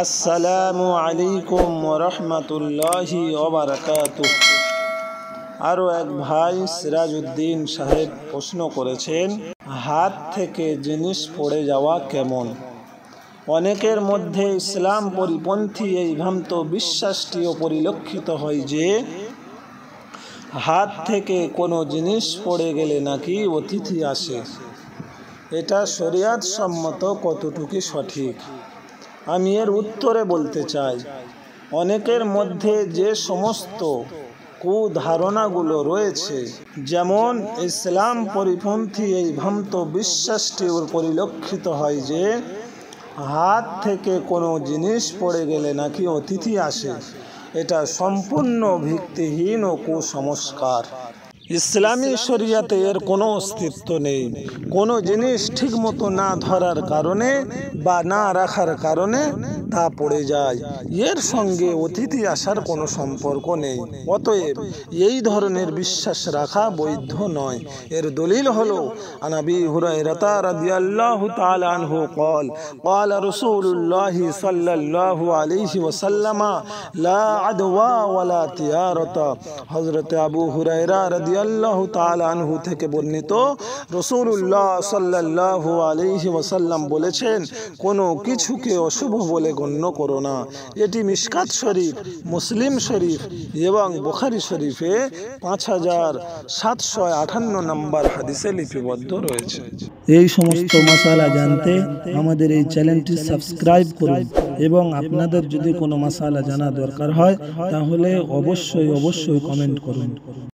আসসালামু আলাইকুম ওয়া রাহমাতুল্লাহি ওয়া বারাকাতুহু। আরও এক ভাই সিরাজউদ্দিন সাহেব প্রশ্ন করেছেন, হাত থেকে জিনিস পড়ে যাওয়া কেমন? অনেকের মধ্যে ইসলাম পরিপন্থী এই ভ্রান্ত বিশ্বাসটিও পরিলক্ষিত হয় যে হাত থেকে কোনো জিনিস পড়ে গেলে নাকি অতিথি আসে। এটা শরিয়াত সম্মত কতটুকু সঠিক? আমি এর উত্তরে বলতে চাই, অনেকের মধ্যে যে সমস্ত কুধারণাগুলো রয়েছে, যেমন ইসলাম পরিপন্থী এই ভ্রান্ত বিশ্বাসটি পরিলক্ষিত হয় যে হাত থেকে কোনো জিনিস পড়ে গেলে নাকি অতিথি আসে, এটা সম্পূর্ণ ভিত্তিহীন ও কুসংস্কার। ইসলামী শরিয়াতে এর কোনো অস্তিত্ব নেই। কোনো জিনিস ঠিকমতো না ধরার কারণে বা না রাখার কারণে তা পড়ে যায়, এর সঙ্গে অতিথি আসার কোনো সম্পর্ক নেই। অতএব এই ধরনের বিশ্বাস রাখা বৈধ নয়। এর দলিল হলো আন আবি হুরায়রা রাদিয়াল্লাহু তাআলা আনহু قال قال رسول الله صلى الله عليه وسلم لا عدوى ولا طيارة। হযরত আবু হুরায়রা রাদিয়াল্লাহু তাআলা আনহু থেকে বর্ণিত, রাসূলুল্লাহ সাল্লাল্লাহু আলাইহি ওয়াসাল্লাম বলেছেন, কোনো কিছুকে অশুভ বলে গণ্য করো না। এটি মিশকাত শরীফ, মুসলিম শরীফ এবং বুখারী শরীফে 5758 নম্বর হাদিসে লিপিবদ্ধ রয়েছে। এই সমস্ত মাসালা জানতে আমাদের এই চ্যানেলটি সাবস্ক্রাইব করুন এবং আপনাদের যদি কোনো মাসালা জানা দরকার হয় তাহলে অবশ্যই কমেন্ট করুন।